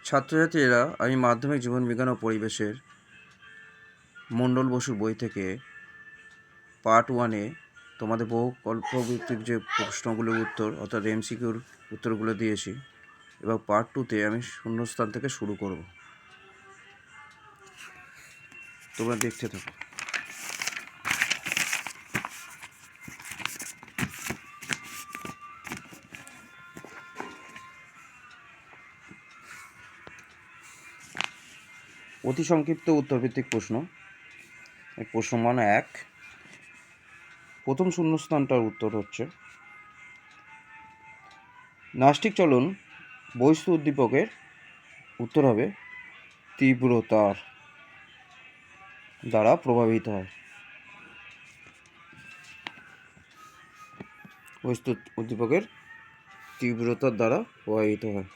ছাত্রছাত্রীরা, আমি মাধ্যমিক জীবনবিজ্ঞান ও পরিবেশের মণ্ডল বসুর বই থেকে পার্ট 1-এ তোমাদের বহু কল্পভিত্তিক যে প্রশ্নগুলোর উত্তর অর্থাৎ এমসিকিউর উত্তরগুলো দিয়েছি। এবার পার্ট 2-তে আমি শূন্যস্থান থেকে শুরু করব, তোমরা দেখতে থাকো। অতি সংক্ষিপ্ত উত্তরভিত্তিক প্রশ্ন। প্রশ্ন মান 1, প্রথম শূন্যস্থানটার উত্তর হচ্ছে নাস্টিক চলন বস্তু উদ্দীপকের উত্তর হবে তীব্রতার দ্বারা প্রভাবিত হয়। বস্তু উদ্দীপকের তীব্রতার দ্বারা প্রভাবিত হয়।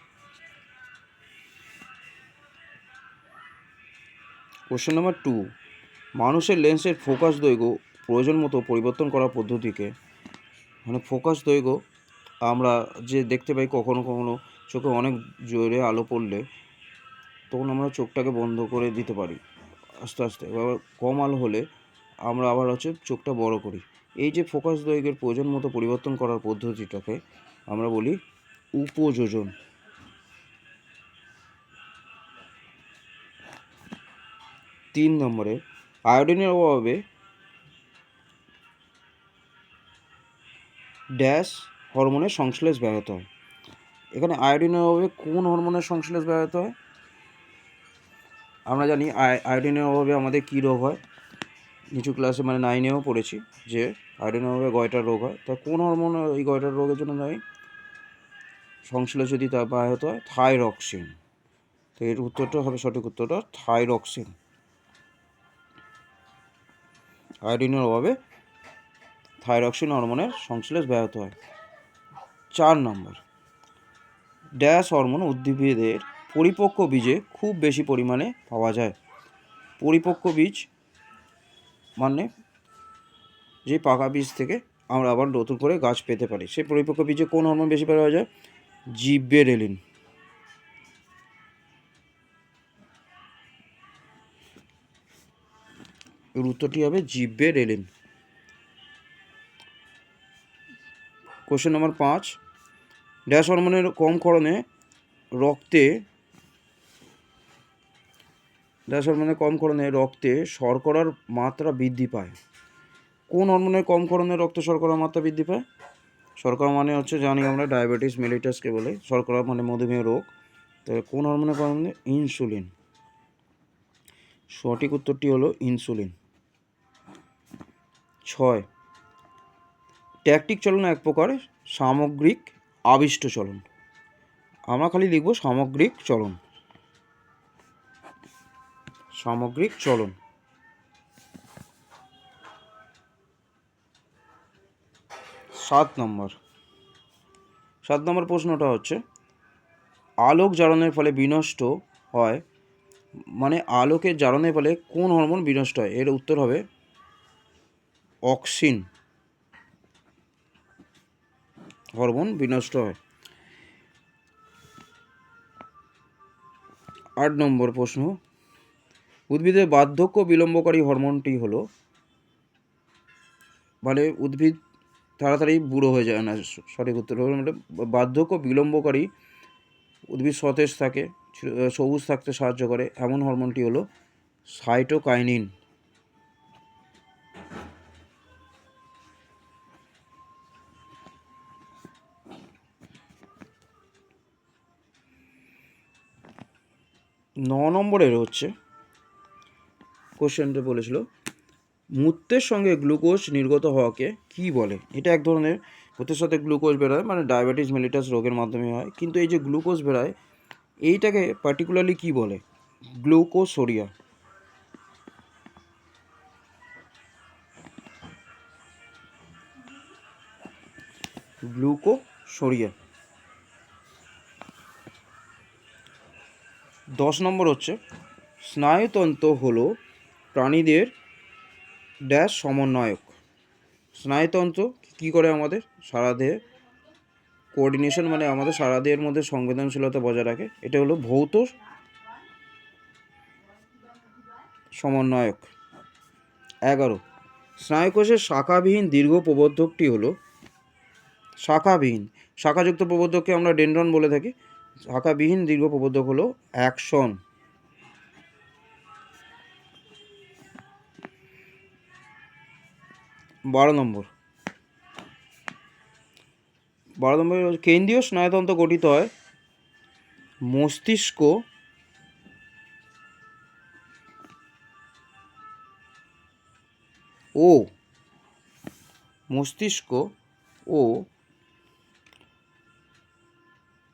কোশ্চেন নাম্বার 2, মানুষের লেন্সের ফোকাস দৈর্ঘ্য প্রয়োজন মতো পরিবর্তন করার পদ্ধতিকে, মানে ফোকাস দৈর্ঘ্য আমরা যে দেখতে পাই কখনো কখনো চোখে অনেক জোরে আলো পড়লে তখন আমরা চোখটাকে বন্ধ করে দিতে পারি আস্তে আস্তে, এবার কম আলো হলে আমরা আবার চোখটা বড় করি। এই যে ফোকাস দৈর্ঘ্যের প্রয়োজন মতো পরিবর্তন করার পদ্ধতিটাকে আমরা বলি উপযোজন। 3 নম্বরে, আয়োডিনের অভাবে ড্যাশ হরমোনের সংশ্লেষ ব্যাহত হয়। এখানে আয়োডিনের অভাবে কোন হরমোনের সংশ্লেষ ব্যাহত হয়? আমরা জানি আয়োডিনের অভাবে আমাদের কী রোগ হয়, নিচু ক্লাসে মানে 9-এও পড়েছি যে আয়োডিনের অভাবে গয়টার রোগ হয়। তা কোন হরমোন এই গয়টার রোগের জন্য দায়ী? সংশ্লেষ যদি তা ব্যাহত হয়, থাইরক্সিন। তো এর উত্তরটা হবে, সঠিক উত্তরটা থাইরক্সিন। আয়োডিনের অভাবে থাইরক্সিন হরমোনের সংশ্লেষ ব্যাহত হয়। 4 নম্বর, ড্যাশ হরমোন উদ্ভিদের পরিপক্ক বীজে খুব বেশি পরিমাণে পাওয়া যায়। পরিপক্ক বীজ মানে যে পাকা বীজ থেকে আমরা আবার নতুন করে গাছ পেতে পারি, সেই পরিপক্ক বীজে কোন হরমোন বেশি পাওয়া যায়? জিবেরেলিন। এর উত্তরটি হবে জিবেরেলিন। কোশ্চেন নম্বর 5, ড্যাশ হরমোনের কম ক্ষরণে রক্তে শর্করার মাত্রা বৃদ্ধি পায়। কোন হরমোনের কম ক্ষরণে রক্তে শর্করার মাত্রা বৃদ্ধি পায়? শর্করা মানে জানি আমরা ডায়াবেটিস মেলিটাসকে বলে, শর্করা মানে মধুমেহ রোগ। তবে কোন হরমোনের কারণে? ইনসুলিন। সঠিক উত্তরটি হলো ইনসুলিন। 6, ট্যাকটিক চলন এক প্রকার সামগ্রিক আবিষ্ট চলন। আমরা খালি লিখব সামগ্রিক চলন। 7 নম্বর প্রশ্নটা হচ্ছে আলোক জারণের ফলে বিনষ্ট হয়, মানে আলোকের জারণের ফলে কোন হরমোন বিনষ্ট হয়? এর উত্তর হবে অক্সিন হরমোন বিনষ্ট হয়। 8 নম্বর প্রশ্ন, উদ্ভিদের বার্ধক্য বিলম্বকারী হরমোনটি হলো, মানে উদ্ভিদ তাড়াতাড়ি বুড়ো হয়ে যায় না। সঠিক উত্তর হলো বার্ধক্য বিলম্বকারী, উদ্ভিদ সতেজ থাকে, সবুজ থাকতে সাহায্য করে এমন হরমোনটি হলো সাইটোকাইনিন। 9 নম্বরের কোশ্চেনটা বলেছিল মূত্রের সঙ্গে গ্লুকোজ নির্গত হওয়াকে কি বলে? এটা এক ধরনের মূত্রের সাথে গ্লুকোজ বেরোয়, মানে ডায়াবেটিস মেলিটাস রোগের মাধ্যমে হয়। কিন্তু এই যে গ্লুকোজ বেরোয় এইটাকে পার্টিকুলারলি কি বলে? গ্লুকোসোরিয়া। গ্লুকোসোরিয়া। 10 নম্বর স্নায়ুতন্ত্র হলো প্রাণীদের ড্যাশ সমন্বয়ক। স্নায়ুতন্ত্র কী করে আমাদের সারা দেহে কোঅর্ডিনেশন মানে আমাদের সারা দেহের মধ্যে সংবেদনশীলতা বজায় রাখে। এটা হলো ভৌত সমন্বয়ক। 11, স্নায়ুকোষের শাখাবিহীন দীর্ঘ প্রবর্ধকটি হলো শাখাবিহীন। শাখাযুক্ত প্রবর্ধককে আমরা ডেনড্রন বলে থাকি। শাখাবিহীন দীর্ঘ প্রবর্ধক হলো অ্যাকশন। 12 নম্বর কেন্দ্রীয় স্নায়ুতন্ত্র গঠিত হয় মস্তিষ্ক ও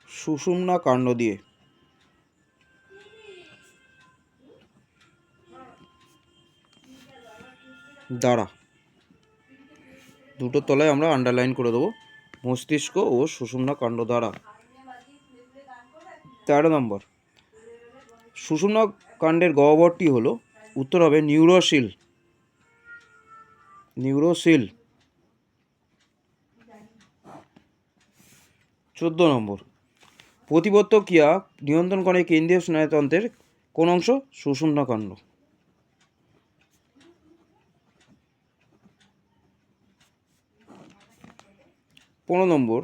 সুষুম্না কাণ্ড দিয়ে। দ্বারা, দুটোর তলায় আমরা আন্ডারলাইন করে দেবো, মস্তিষ্ক ও সুষুম্না কাণ্ড দ্বারা। 13 নম্বর, সুষুম্না কাণ্ডের গহ্বরটি হলো, উত্তর হবে নিউরোসিল। 14 নম্বর, প্রতিবর্তক ক্রিয়া নিয়ন্ত্রণ করে কেন্দ্রীয় স্নায়ুতন্ত্রের কোন অংশ? সুষুম্না কাণ্ড। 15 নম্বর,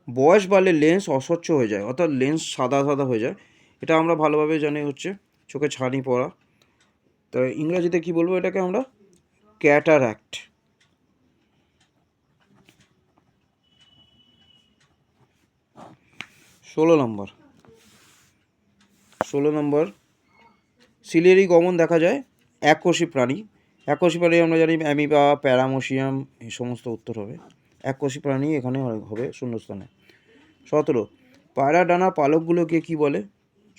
বয়স বাড়লে লেন্স অস্বচ্ছ হয়ে যায়, অর্থাৎ লেন্স সাদা সাদা হয়ে যায়। এটা আমরা ভালোভাবে জানি হচ্ছে চোখে ছানি পড়া। তাই ইংরাজিতে কি বলবো এটাকে আমরা? ক্যাটারাক্ট। 16 নম্বর, সিলিয়ারি গমন দেখা যায় এককোষী প্রাণী। এককোষী প্রাণী আমরা জানি অ্যামিবা, প্যারামোসিয়াম, এই সমস্ত উত্তর হবে। এককোষী প্রাণী এখানে হবে শূন্যস্থানে। 17, পায়রা ডানার পালকগুলোকে কি বলে?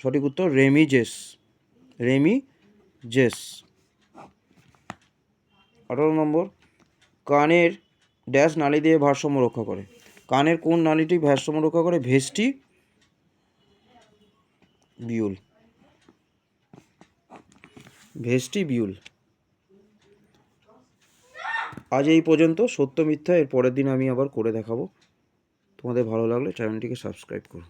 সঠিক উত্তর রেমিজেস। 18 নম্বর, কানের ড্যাশ নালী দিয়ে ভারসাম্য রক্ষা করে। কানের কোন নালীটি ভারসাম্য রক্ষা করে? ভেস্টিবিউল। আজ এই পর্যন্ত। সত্য মিথ্যা এর পরের দিন আমি আবার করে দেখাবো। তোমাদের ভালো লাগলে চ্যানেলটিকে সাবস্ক্রাইব করো।